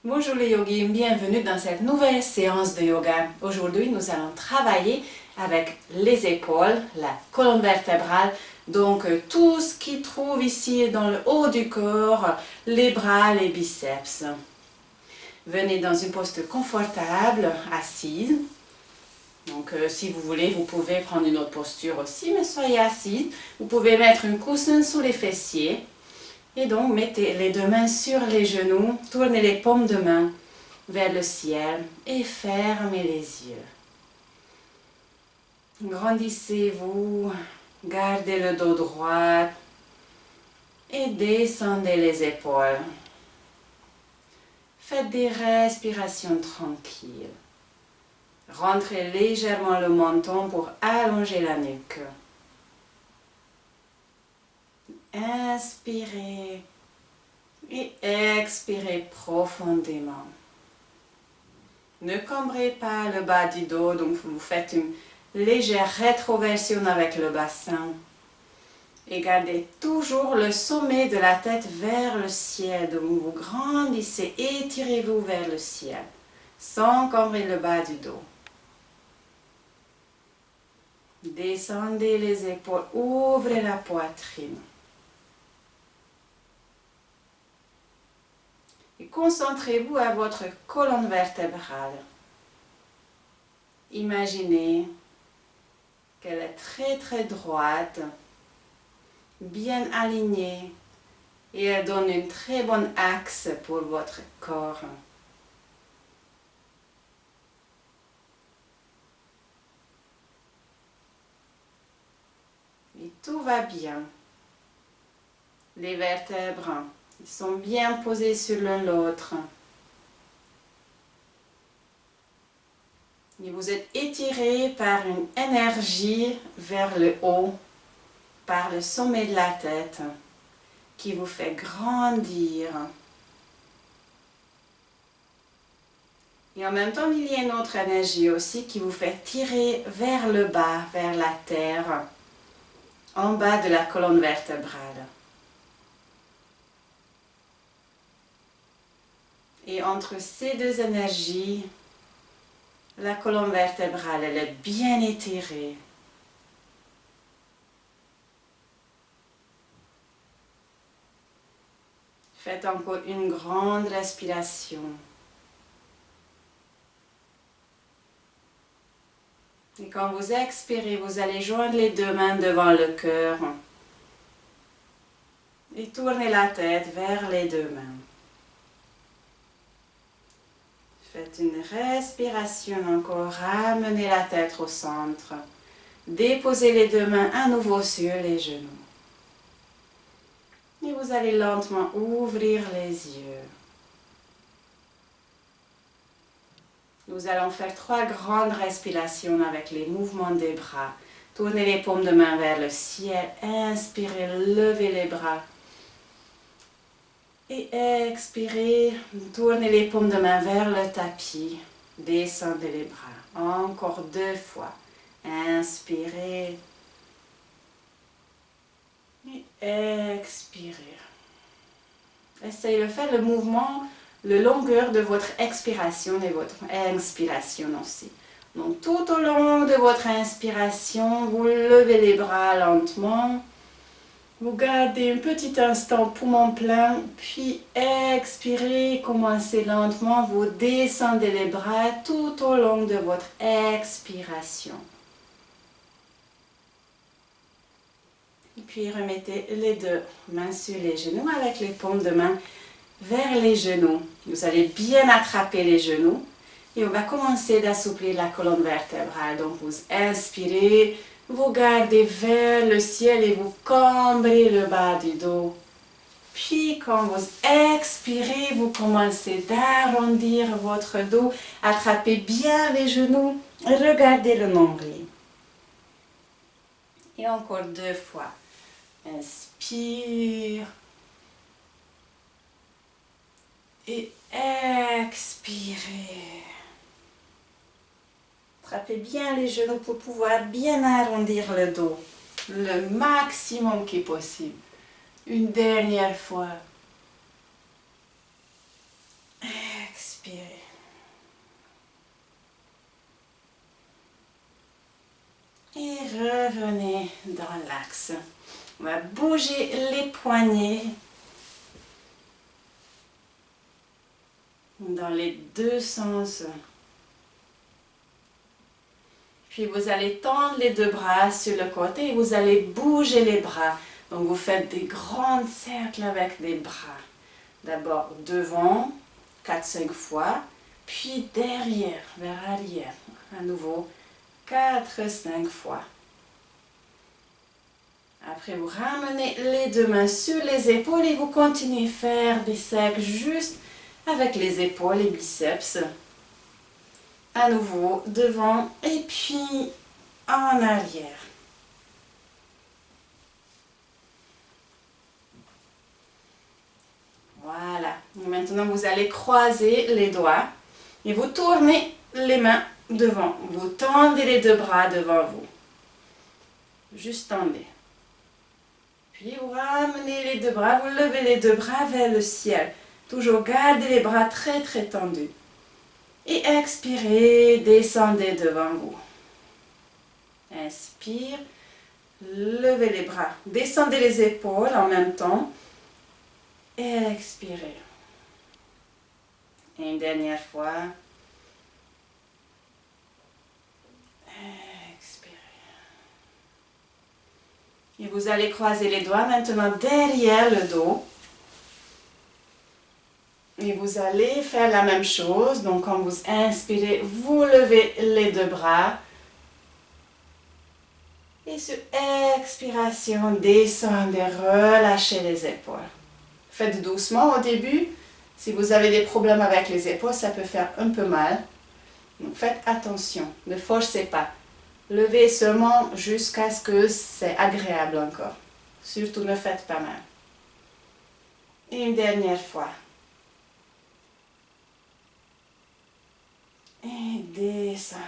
Bonjour les yogis, bienvenue dans cette nouvelle séance de yoga. Aujourd'hui, nous allons travailler avec les épaules, la colonne vertébrale, donc tout ce qui trouve ici dans le haut du corps, les bras, les biceps. Venez dans une posture confortable, assise. Donc si vous voulez, vous pouvez prendre une autre posture aussi, mais soyez assise. Vous pouvez mettre un coussin sous les fessiers. Et donc, mettez les deux mains sur les genoux, tournez les paumes de main vers le ciel et fermez les yeux. Grandissez-vous, gardez le dos droit et descendez les épaules. Faites des respirations tranquilles. Rentrez légèrement le menton pour allonger la nuque. Inspirez et expirez profondément. Ne cambrez pas le bas du dos, donc vous faites une légère rétroversion avec le bassin. Et gardez toujours le sommet de la tête vers le ciel. Donc vous grandissez, étirez-vous vers le ciel, sans cambrer le bas du dos. Descendez les épaules, ouvrez la poitrine. Et concentrez-vous à votre colonne vertébrale. Imaginez qu'elle est très droite, bien alignée et elle donne une très bonne axe pour votre corps. Et tout va bien. Les vertèbres sont bien posées sur l'un l'autre. Et vous êtes étiré par une énergie vers le haut, par le sommet de la tête, qui vous fait grandir. Et en même temps, il y a une autre énergie aussi qui vous fait tirer vers le bas, vers la terre, en bas de la colonne vertébrale. Et entre ces deux énergies, la colonne vertébrale, elle est bien étirée. Faites encore une grande respiration. Et quand vous expirez, vous allez joindre les deux mains devant le cœur. Et tournez la tête vers les deux mains. Faites une respiration encore, ramenez la tête au centre. Déposez les deux mains à nouveau sur les genoux. Et vous allez lentement ouvrir les yeux. Nous allons faire 3 grandes respirations avec les mouvements des bras. Tournez les paumes de main vers le ciel. Inspirez, levez les bras. Et expirez, tournez les paumes de main vers le tapis. Descendez les bras. Encore 2 fois. Inspirez. Et expirez. Essayez de faire le mouvement, la longueur de votre expiration et votre inspiration aussi. Donc tout au long de votre inspiration, vous levez les bras lentement. Vous gardez un petit instant poumon plein, puis expirez, commencez lentement, vous descendez les bras tout au long de votre expiration. Et puis remettez les deux mains sur les genoux avec les paumes de main vers les genoux. Vous allez bien attraper les genoux et on va commencer d'assouplir la colonne vertébrale. Donc vous inspirez. Vous gardez vers le ciel et vous cambrez le bas du dos. Puis quand vous expirez, vous commencez d'arrondir votre dos. Attrapez bien les genoux. Regardez le nombril. Et encore 2 fois. Inspire. Et expirez. Attrapez bien les genoux pour pouvoir bien arrondir le dos, le maximum qui est possible. Une dernière fois. revenez dans l'axe. On va bouger les poignets dans les deux sens. Puis vous allez tendre les deux bras sur le côté et vous allez bouger les bras. Donc vous faites des grands cercles avec des bras. D'abord devant, 4-5 fois, puis derrière, vers l'arrière. À nouveau, 4-5 fois. Après, vous ramenez les deux mains sur les épaules et vous continuez à faire des cercles juste avec les épaules et biceps. À nouveau, devant et puis en arrière. Voilà. Maintenant, vous allez croiser les doigts et vous tournez les mains devant. Vous tendez les deux bras devant vous. Juste tendez. Puis vous ramenez les deux bras, vous levez les deux bras vers le ciel. Toujours gardez les bras très très tendus. Et expirez, descendez devant vous. Inspire, levez les bras. Descendez les épaules en même temps. Expirez. Et une dernière fois. Expirez. Et vous allez croiser les doigts maintenant derrière le dos. Et vous allez faire la même chose. Donc quand vous inspirez, vous levez les deux bras. Et sur expiration, descendez, relâchez les épaules. Faites doucement au début. Si vous avez des problèmes avec les épaules, ça peut faire un peu mal. Donc faites attention, ne forcez pas. Levez seulement jusqu'à ce que c'est agréable encore. Surtout ne faites pas mal. Et une dernière fois. Et descendez.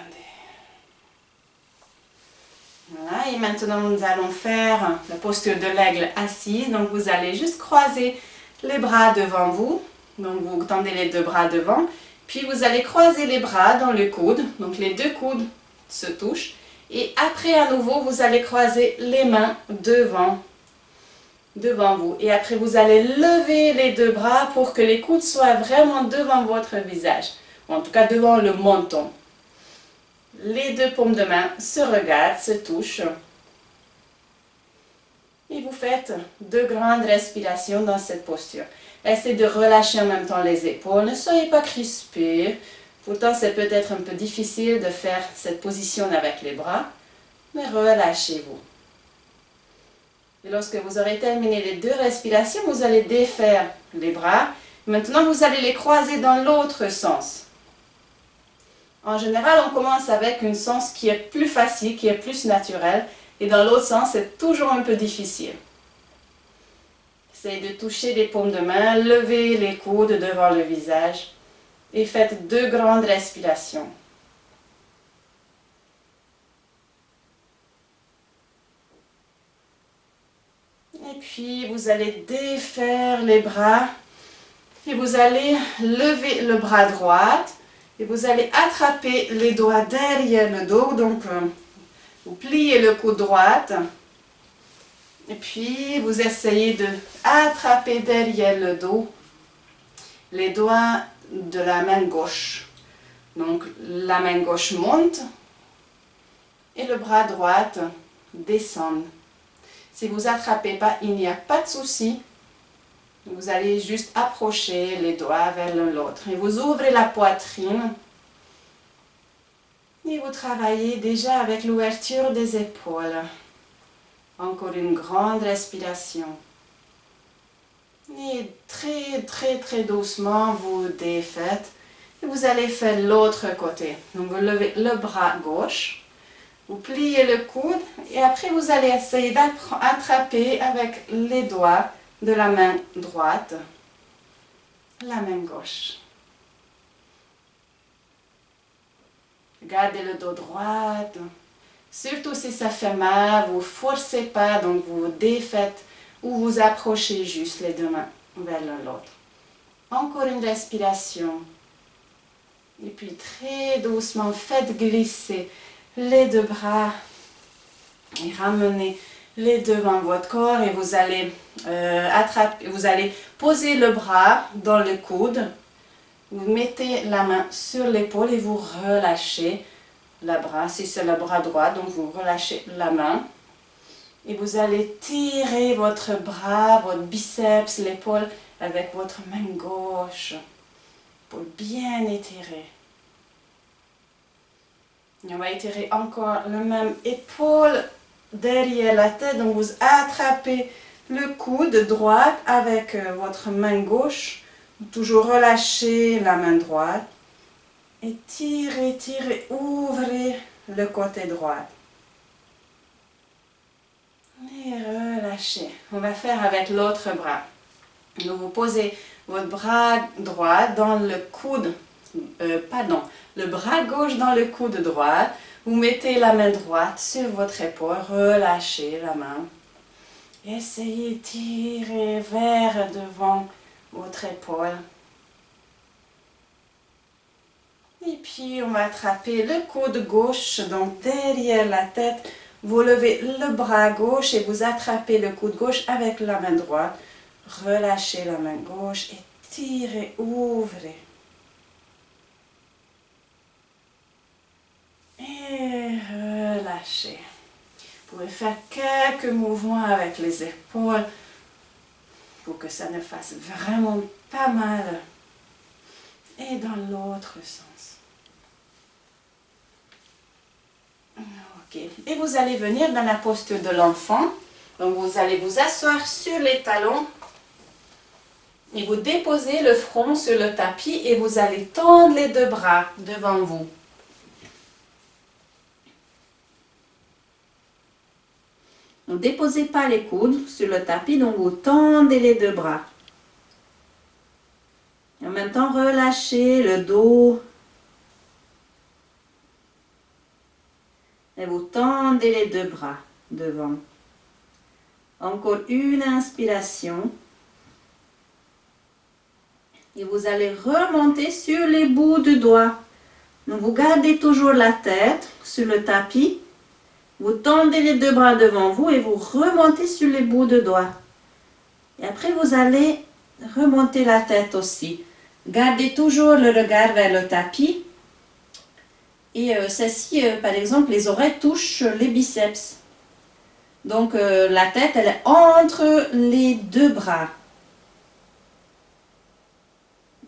Voilà, et maintenant nous allons faire la posture de l'aigle assise. Donc vous allez juste croiser les bras devant vous. Donc vous tendez les deux bras devant. Puis vous allez croiser les bras dans le coude. Donc les deux coudes se touchent. Et après à nouveau, vous allez croiser les mains devant vous. Et après vous allez lever les deux bras pour que les coudes soient vraiment devant votre visage. Ou en tout cas devant le menton. Les deux paumes de main se regardent, se touchent. Et vous faites deux grandes respirations dans cette posture. Essayez de relâcher en même temps les épaules. Ne soyez pas crispés. Pourtant, c'est peut-être un peu difficile de faire cette position avec les bras. Mais relâchez-vous. Et lorsque vous aurez terminé les deux respirations, vous allez défaire les bras. Maintenant, vous allez les croiser dans l'autre sens. En général, on commence avec un sens qui est plus facile, qui est plus naturel. Et dans l'autre sens, c'est toujours un peu difficile. Essayez de toucher les paumes de main, levez les coudes devant le visage. Et faites deux grandes respirations. Et puis, vous allez défaire les bras. Et vous allez lever le bras droit. Et vous allez attraper les doigts derrière le dos. Donc, vous pliez le coude droit. Et puis, vous essayez de attraper derrière le dos les doigts de la main gauche. Donc, la main gauche monte et le bras droit descend. Si vous n'attrapez pas, il n'y a pas de souci. Vous allez juste approcher les doigts vers l'un l'autre. Et vous ouvrez la poitrine. Et vous travaillez déjà avec l'ouverture des épaules. Encore une grande respiration. Et très très très doucement, vous défaites. Et vous allez faire l'autre côté. Donc vous levez le bras gauche. Vous pliez le coude. Et après vous allez essayer d'attraper avec les doigts de la main droite la main gauche. Gardez le dos droit. Surtout si ça fait mal, vous ne forcez pas, donc vous défaites ou vous approchez juste les deux mains vers l'un l'autre. Encore une respiration. Et puis très doucement, faites glisser les deux bras Et ramenez les deux devant votre corps et vous allez vous allez poser le bras dans le coude. Vous mettez la main sur l'épaule et vous relâchez le bras. Si c'est le bras droit, donc vous relâchez la main. Et vous allez tirer votre bras, votre biceps, l'épaule avec votre main gauche pour bien étirer. Et on va étirer encore la même épaule derrière la tête. Donc vous attrapez le coude droit avec votre main gauche. Toujours relâchez la main droite. Et tirez, tirez, ouvrez le côté droit. Et relâchez. On va faire avec l'autre bras. Donc vous posez votre bras droit dans le coude, le bras gauche dans le coude droit. Vous mettez la main droite sur votre épaule, relâchez la main. Essayez de tirer vers devant votre épaule. Et puis on va attraper le coude gauche, donc derrière la tête. Vous levez le bras gauche et vous attrapez le coude gauche avec la main droite. Relâchez la main gauche et tirez, ouvrez. Et relâchez. Vous pouvez faire quelques mouvements avec les épaules pour que ça ne fasse vraiment pas mal. Et dans l'autre sens. Ok. Et vous allez venir dans la posture de l'enfant. Donc vous allez vous asseoir sur les talons. Et vous déposez le front sur le tapis et vous allez tendre les deux bras devant vous. Ne déposez pas les coudes sur le tapis, donc vous tendez les deux bras. Et en même temps, relâchez le dos. Et vous tendez les deux bras devant. Encore une inspiration. Et vous allez remonter sur les bouts de doigts. Donc vous gardez toujours la tête sur le tapis. Vous tendez les deux bras devant vous et vous remontez sur les bouts de doigts. Et après vous allez remonter la tête aussi. Gardez toujours le regard vers le tapis. Et ceci, par exemple, les oreilles touchent les biceps. Donc la tête, elle est entre les deux bras.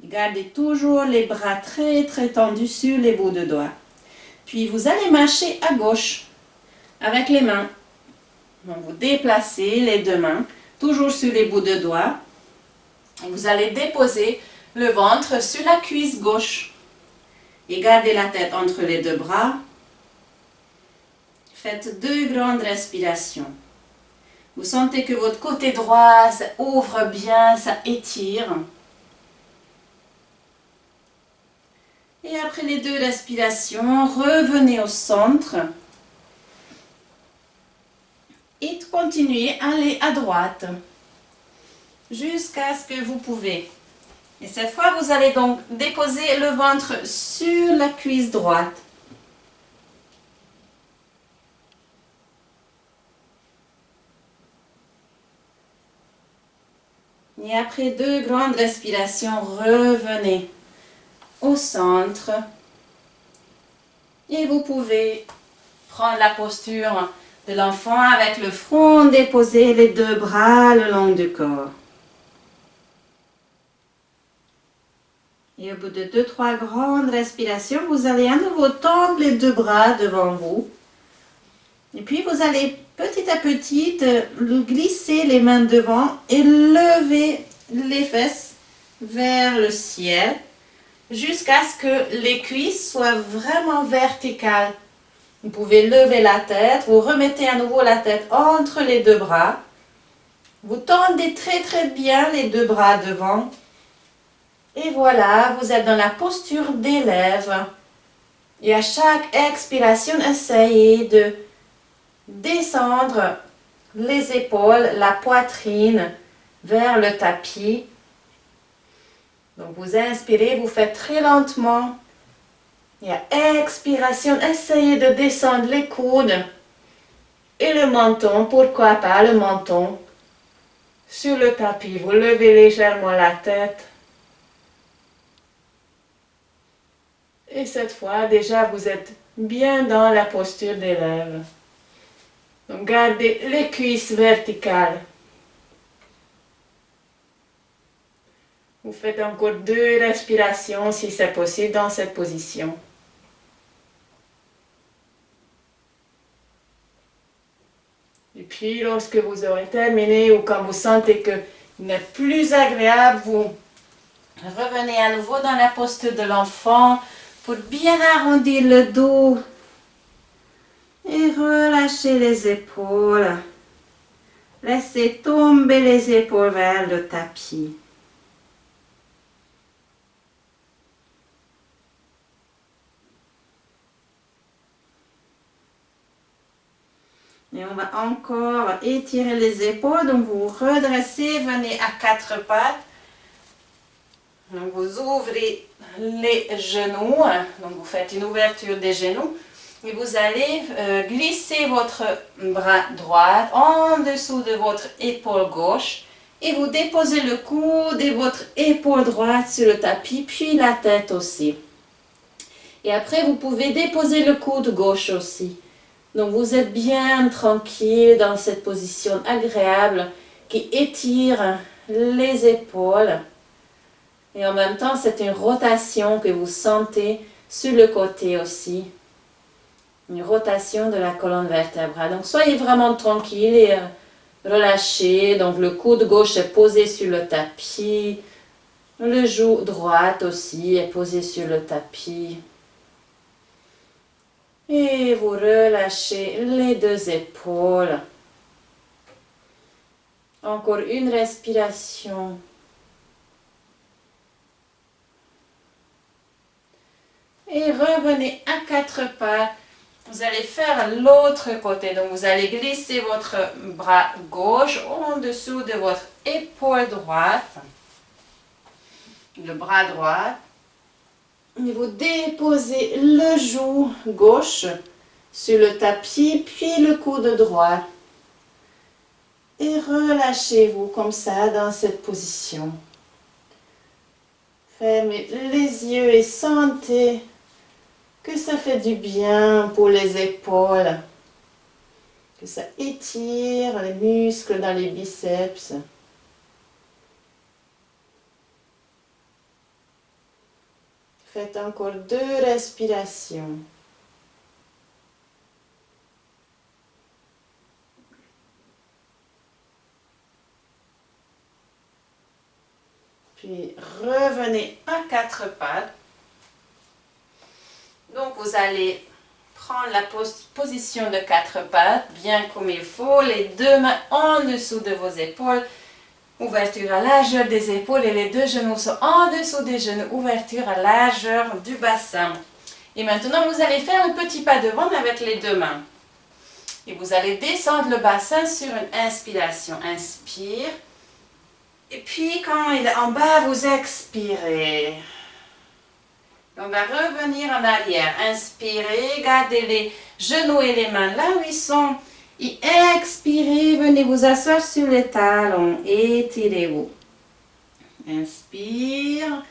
Gardez toujours les bras très très tendus sur les bouts de doigts. Puis vous allez marcher à gauche avec les mains. Donc vous déplacez les deux mains, toujours sur les bouts de doigts. Et vous allez déposer le ventre sur la cuisse gauche. Et gardez la tête entre les deux bras. Faites 2 grandes respirations. Vous sentez que votre côté droit, ça ouvre bien, ça étire. Et après les 2 respirations, revenez au centre. Et continuez à aller à droite. Jusqu'à ce que vous pouvez. Et cette fois, vous allez donc déposer le ventre sur la cuisse droite. Et après 2 grandes respirations, revenez au centre. Et vous pouvez prendre la posture de l'enfant avec le front déposé, les 2 bras le long du corps. Et au bout de 2-3 grandes respirations, vous allez à nouveau tendre les 2 bras devant vous. Et puis vous allez petit à petit glisser les mains devant et lever les fesses vers le ciel jusqu'à ce que les cuisses soient vraiment verticales. Vous pouvez lever la tête, vous remettez à nouveau la tête entre les 2 bras. Vous tendez très très bien les 2 bras devant. Et voilà, vous êtes dans la posture d'élève. Et à chaque expiration, essayez de descendre les épaules, la poitrine vers le tapis. Donc vous inspirez, vous faites très lentement. Et à expiration, essayez de descendre les coudes Et le menton, pourquoi pas le menton sur le tapis. Vous levez légèrement la tête. Et cette fois, déjà, vous êtes bien dans la posture des lèvres. Donc, gardez les cuisses verticales. Vous faites encore 2 respirations si c'est possible dans cette position. Et puis, lorsque vous aurez terminé ou quand vous sentez que vous n'êtes plus agréable, vous revenez à nouveau dans la posture de l'enfant pour bien arrondir le dos et relâcher les épaules. Laissez tomber les épaules vers le tapis. Et on va encore étirer les épaules. Donc vous vous redressez, venez à 4 pattes. Donc vous ouvrez les genoux. Donc vous faites une ouverture des genoux. Et vous allez glisser votre bras droit en dessous de votre épaule gauche. Et vous déposez le coude et votre épaule droite sur le tapis, puis la tête aussi. Et après, vous pouvez déposer le coude gauche aussi. Donc vous êtes bien tranquille dans cette position agréable qui étire les épaules. Et en même temps, c'est une rotation que vous sentez sur le côté aussi. Une rotation de la colonne vertébrale. Donc soyez vraiment tranquille et relâchez. Donc le coude gauche est posé sur le tapis. Le genou droit aussi est posé sur le tapis. Et vous relâchez les 2 épaules. Encore une respiration. Et revenez à 4 pattes. Vous allez faire l'autre côté. Donc vous allez glisser votre bras gauche en dessous de votre épaule droite. Le bras droit. Et vous déposez le genou gauche sur le tapis, puis le coude droit. Et relâchez-vous comme ça dans cette position. Fermez les yeux et sentez que ça fait du bien pour les épaules. Que ça étire les muscles dans les biceps. Faites encore 2 respirations. Puis revenez à 4 pattes. Donc vous allez prendre la position de 4 pattes, bien comme il faut, les 2 mains en dessous de vos épaules. Ouverture à largeur des épaules et les 2 genoux sont en dessous des genoux. Ouverture à largeur du bassin. Et maintenant, vous allez faire un petit pas devant avec les 2 mains. Et vous allez descendre le bassin sur une inspiration. Inspire. Et puis, quand il est en bas, vous expirez. On va revenir en arrière. Inspirez, gardez les genoux et les mains là où ils sont. Et expirez, venez vous asseoir sur les talons. Étirez-vous. Inspire,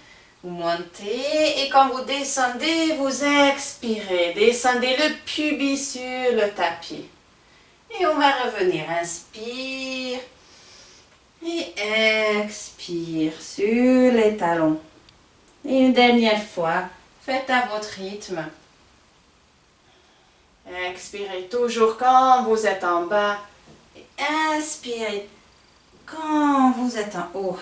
vous montez. Et quand vous descendez, vous expirez. Descendez le pubis sur le tapis. Et on va revenir. Inspire. Et expire sur les talons. Et une dernière fois, faites à votre rythme. Expirez toujours quand vous êtes en bas. Et inspirez quand vous êtes en haut.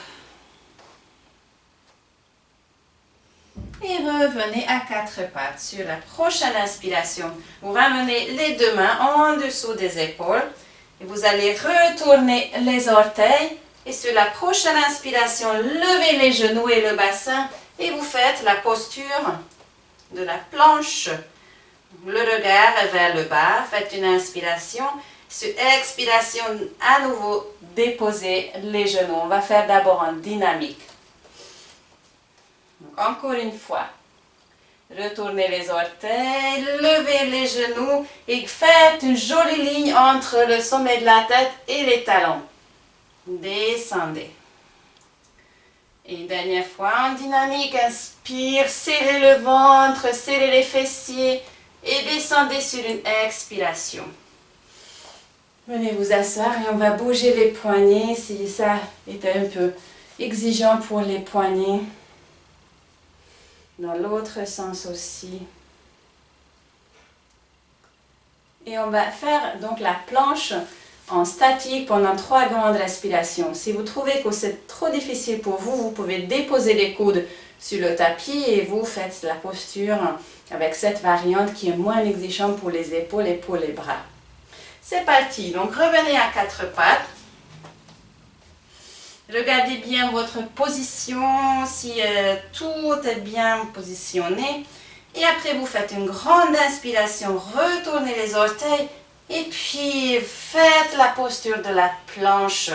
Et revenez à 4 pattes. Sur la prochaine inspiration, vous ramenez les 2 mains en dessous des épaules. Et vous allez retourner les orteils. Et sur la prochaine inspiration, levez les genoux et le bassin. Et vous faites la posture de la planche. Le regard est vers le bas. Faites une inspiration. Sur expiration, à nouveau, déposez les genoux. On va faire d'abord en dynamique. Donc, encore une fois. Retournez les orteils, levez les genoux et faites une jolie ligne entre le sommet de la tête et les talons. Descendez. Et une dernière fois en dynamique, inspire, serrez le ventre, serrez les fessiers et descendez sur une expiration. Venez vous asseoir et on va bouger les poignets si ça était un peu exigeant pour les poignets. Dans l'autre sens aussi. Et on va faire donc la planche en statique pendant 3 grandes respirations. Si vous trouvez que c'est trop difficile pour vous, vous pouvez déposer les coudes sur le tapis et vous faites la posture avec cette variante qui est moins exigeante pour les épaules et pour les bras. C'est parti, donc revenez à 4 pattes. Regardez bien votre position, si tout est bien positionné. Et après, vous faites une grande inspiration, retournez les orteils et puis faites la posture de la planche.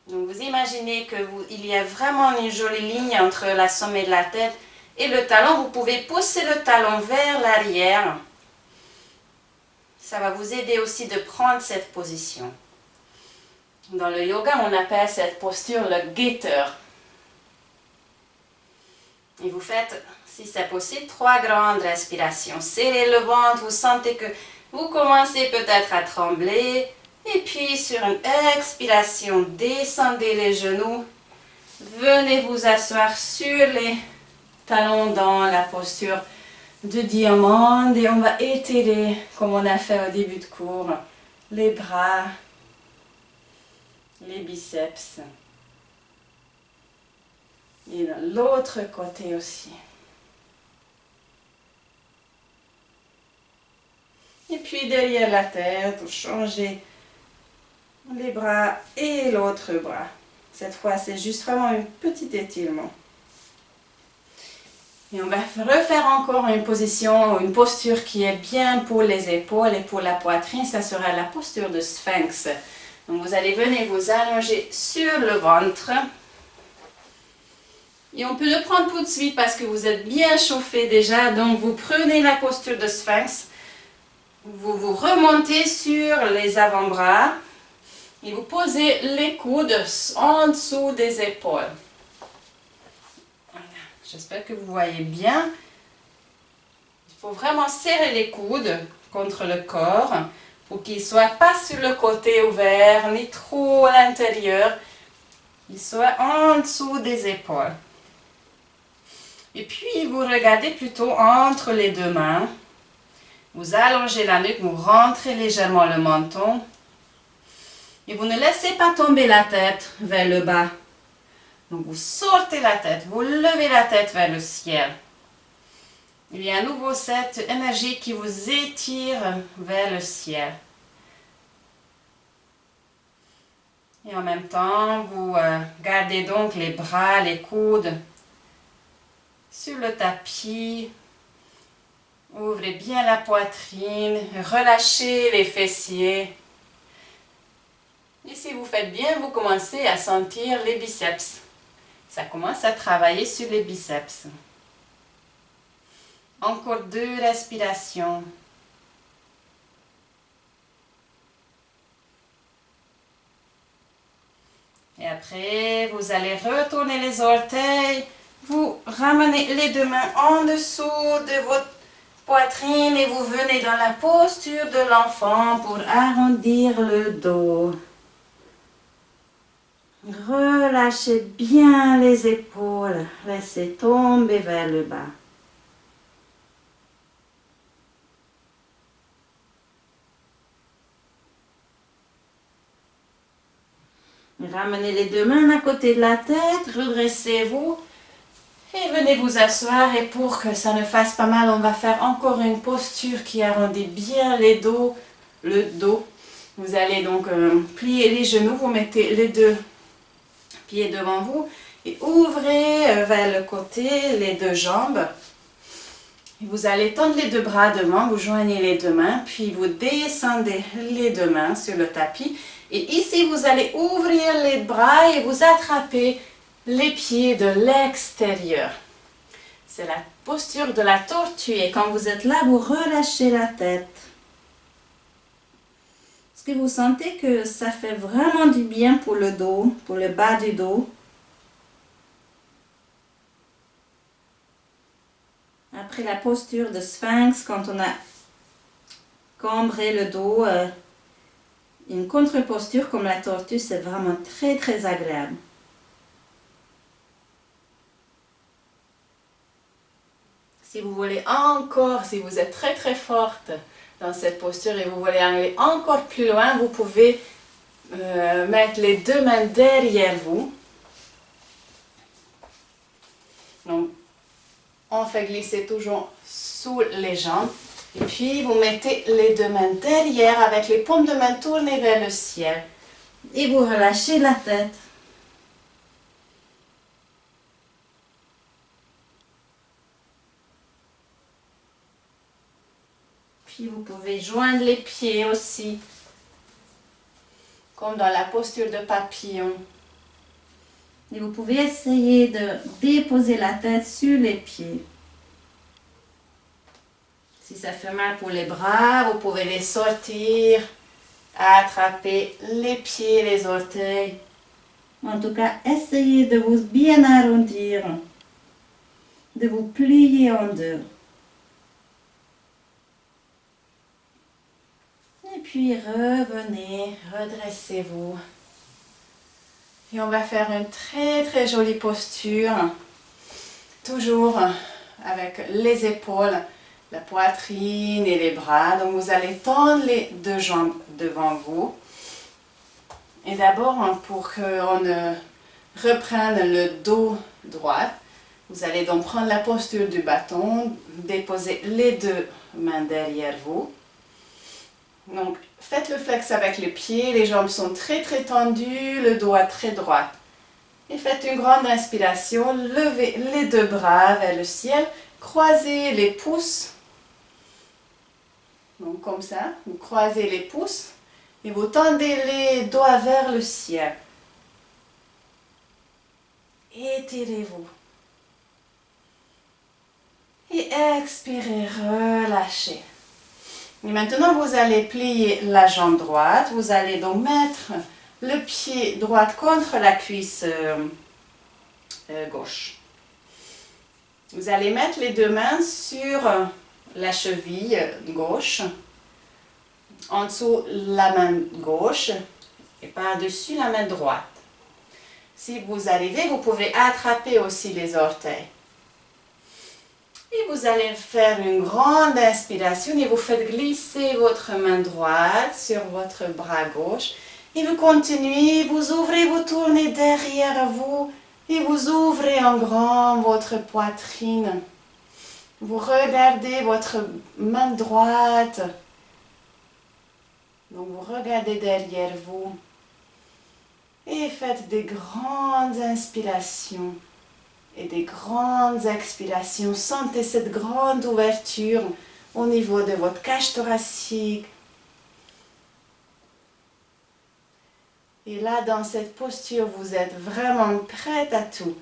Donc, vous imaginez qu'il y a vraiment une jolie ligne entre la sommet de la tête et le talon. Vous pouvez pousser le talon vers l'arrière. Ça va vous aider aussi de prendre cette position. Dans le yoga, on appelle cette posture le guetteur. Et vous faites, si c'est possible, 3 grandes respirations. Serrez le ventre, vous sentez que vous commencez peut-être à trembler. Et puis sur une expiration, descendez les genoux. Venez vous asseoir sur les talons dans la posture de diamant. Et on va étirer, comme on a fait au début de cours, les bras, les biceps. Et de l'autre côté aussi. Et puis derrière la tête, vous changez les bras et l'autre bras. Cette fois, c'est juste vraiment un petit étirement. Et on va refaire encore une position, une posture qui est bien pour les épaules et pour la poitrine. Ça sera la posture de sphinx. Donc vous allez venir vous allonger sur le ventre. Et on peut le prendre tout de suite parce que vous êtes bien chauffé déjà. Donc vous prenez la posture de sphinx. Vous vous remontez sur les avant-bras. Et vous posez les coudes en dessous des épaules. Voilà. J'espère que vous voyez bien. Il faut vraiment serrer les coudes contre le corps pour qu'ils ne soient pas sur le côté ouvert ni trop à l'intérieur. Ils soient en dessous des épaules. Et puis vous regardez plutôt entre les deux mains. Vous allongez la nuque, vous rentrez légèrement le menton. Et vous ne laissez pas tomber la tête vers le bas. Donc vous sortez la tête, vous levez la tête vers le ciel. Il y a à nouveau cette énergie qui vous étire vers le ciel. Et en même temps, vous gardez donc les bras, les coudes sur le tapis. Ouvrez bien la poitrine, relâchez les fessiers. Et si vous faites bien, vous commencez à sentir les biceps. Ça commence à travailler sur les biceps. Encore 2 respirations. Et après, vous allez retourner les orteils. Vous ramenez les 2 mains en dessous de votre poitrine et vous venez dans la posture de l'enfant pour arrondir le dos. Relâchez bien les épaules, laissez tomber vers le bas. Ramenez les 2 mains à côté de la tête, redressez-vous et venez vous asseoir. Et pour que ça ne fasse pas mal, on va faire encore une posture qui arrondit bien le dos. Vous allez donc plier les genoux, vous mettez les 2 pieds devant vous et ouvrez vers le côté les 2 jambes. Et vous allez tendre les 2 bras devant, vous joignez les 2 mains, puis vous descendez les 2 mains sur le tapis. Et ici, vous allez ouvrir les bras et vous attrapez les pieds de l'extérieur. C'est la posture de la tortue. Et quand vous êtes là, vous relâchez la tête. Est-ce que vous sentez que ça fait vraiment du bien pour le dos, pour le bas du dos? Après la posture de sphinx, quand on a cambré le dos, une contre-posture comme la tortue, c'est vraiment très très agréable. Si vous voulez encore, si vous êtes très très forte dans cette posture et vous voulez aller encore plus loin, vous pouvez mettre les deux mains derrière vous. Donc, on fait glisser toujours sous les jambes. Et puis, vous mettez les deux mains derrière avec les paumes de main tournées vers le ciel. Et vous relâchez la tête. Puis vous pouvez joindre les pieds aussi, Comme dans la posture de papillon. et vous pouvez essayer de déposer la tête sur les pieds. Si ça fait mal pour les bras, vous pouvez les sortir, attraper les pieds, les orteils. En tout cas, essayez de vous bien arrondir, de vous plier en deux. Et puis revenez, redressez-vous. Et on va faire une très très jolie posture. Toujours avec les épaules, la poitrine et les bras. Donc vous allez tendre les deux jambes devant vous. Et d'abord, pour qu'on reprenne le dos droit, vous allez donc prendre la posture du bâton, déposer les deux mains derrière vous. Donc, faites le flex avec les pieds, les jambes sont très très tendues, le dos est très droit. Et faites une grande inspiration, levez les deux bras vers le ciel, croisez les pouces. Donc comme ça, vous croisez les pouces et vous tendez les doigts vers le ciel. Étirez-vous. Et expirez, relâchez. Et maintenant, vous allez plier la jambe droite. Vous allez donc mettre le pied droit contre la cuisse gauche. Vous allez mettre les deux mains sur la cheville gauche, en dessous la main gauche et par-dessus la main droite. Si vous arrivez, vous pouvez attraper aussi les orteils. Et vous allez faire une grande inspiration et vous faites glisser votre main droite sur votre bras gauche. Et vous continuez, vous ouvrez, vous tournez derrière vous et vous ouvrez en grand votre poitrine. Vous regardez votre main droite. Donc vous regardez derrière vous. Et faites des grandes inspirations et des grandes expirations. Sentez cette grande ouverture au niveau de votre cage thoracique. Et là, dans cette posture, vous êtes vraiment prête à tout.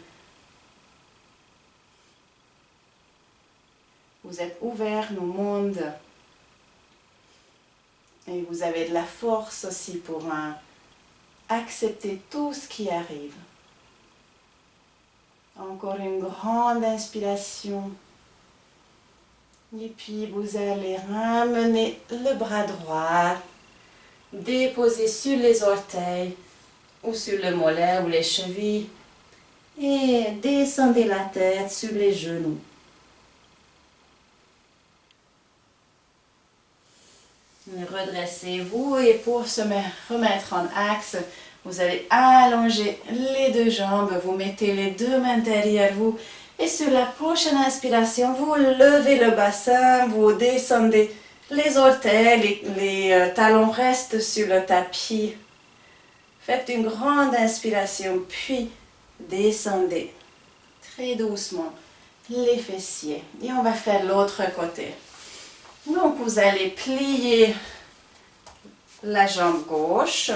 Vous êtes ouvert au monde. Et vous avez de la force aussi pour accepter tout ce qui arrive. Encore une grande inspiration. Et puis vous allez ramener le bras droit, déposer sur les orteils ou sur le mollet ou les chevilles et descendez la tête sur les genoux. Redressez-vous et pour se remettre en axe, vous allez allonger les deux jambes, vous mettez les deux mains derrière vous et sur la prochaine inspiration, vous levez le bassin, vous descendez les orteils, les talons restent sur le tapis. Faites une grande inspiration, puis descendez très doucement les fessiers. Et on va faire l'autre côté. Donc vous allez plier la jambe gauche.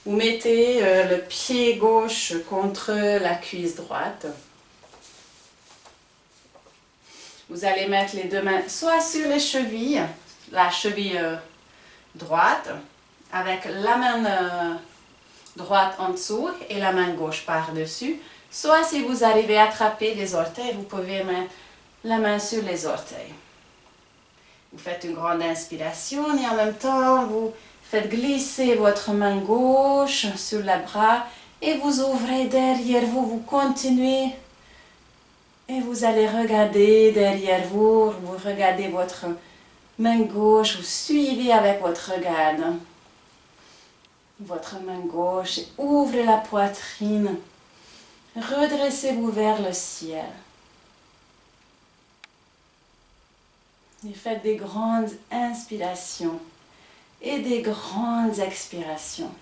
Vous mettez le pied gauche contre la cuisse droite. Vous allez mettre les deux mains soit sur les chevilles, la cheville droite, avec la main droite en dessous et la main gauche par-dessus. Soit si vous arrivez à attraper les orteils, vous pouvez mettre la main sur les orteils. Vous faites une grande inspiration et en même temps, vous faites glisser votre main gauche sur le bras et vous ouvrez derrière vous, vous continuez et vous allez regarder derrière vous, vous regardez votre main gauche, vous suivez avec votre regard. Votre main gauche, ouvrez la poitrine, redressez-vous vers le ciel. Et faites des grandes inspirations et des grandes expirations.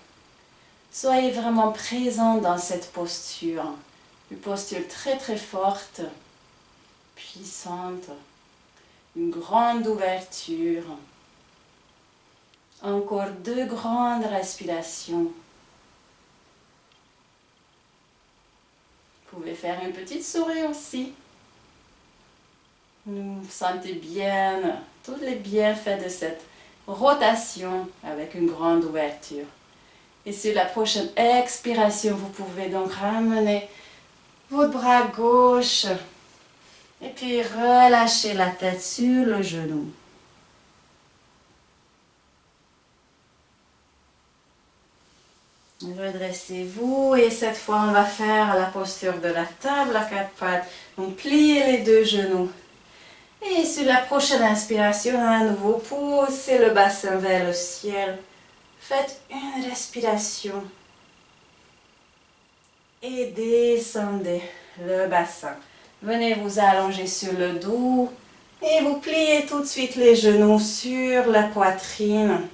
Soyez vraiment présent dans cette posture, une posture très très forte, puissante, une grande ouverture. Encore 2 grandes respirations. Vous pouvez faire une petite souris aussi. Vous sentez bien tous les bienfaits de cette rotation avec une grande ouverture. Et sur la prochaine expiration, vous pouvez donc ramener votre bras gauche et puis relâcher la tête sur le genou. Redressez-vous et cette fois on va faire la posture de la table à 4 pattes. Donc pliez les 2 genoux. Et sur la prochaine inspiration, à nouveau, poussez le bassin vers le ciel. Faites une respiration. Et descendez le bassin. Venez vous allonger sur le dos. Et vous pliez tout de suite les genoux sur la poitrine.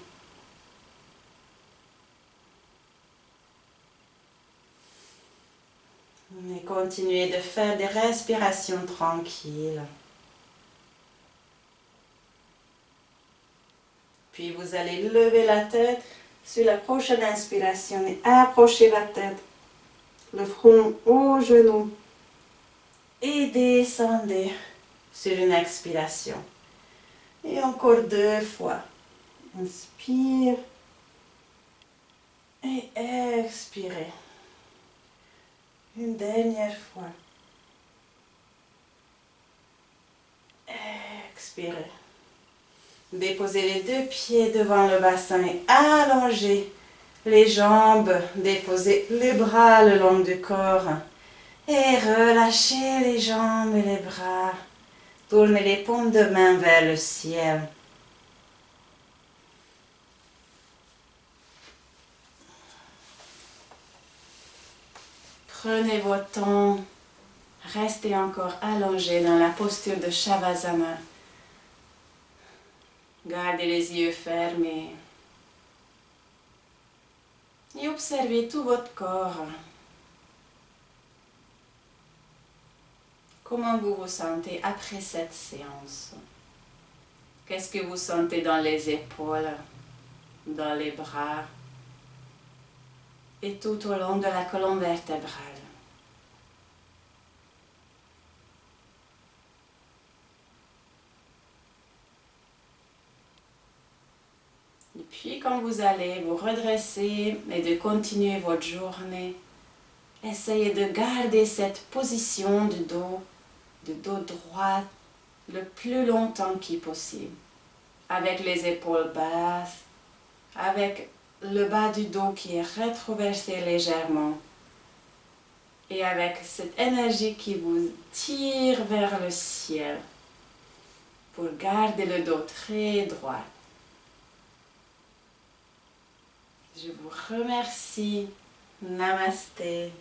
Et continuez de faire des respirations tranquilles. Puis vous allez lever la tête sur la prochaine inspiration et approchez la tête, le front au genou. Et descendez sur une expiration. Et encore 2 fois. Inspire et expirez. Une dernière fois. Expirez. Déposez les 2 pieds devant le bassin et allongez les jambes. Déposez les bras le long du corps. Et relâchez les jambes et les bras. Tournez les paumes de main vers le ciel. Prenez votre temps. Restez encore allongé dans la posture de Shavasana. Gardez les yeux fermés. Et observez tout votre corps. Comment vous vous sentez après cette séance? Qu'est-ce que vous sentez dans les épaules, dans les bras et tout au long de la colonne vertébrale? Et puis quand vous allez vous redresser et de continuer votre journée, essayez de garder cette position du dos droit, le plus longtemps qui possible. Avec les épaules basses, avec le bas du dos qui est rétroversé légèrement. Et avec cette énergie qui vous tire vers le ciel pour garder le dos très droit. Je vous remercie. Namasté.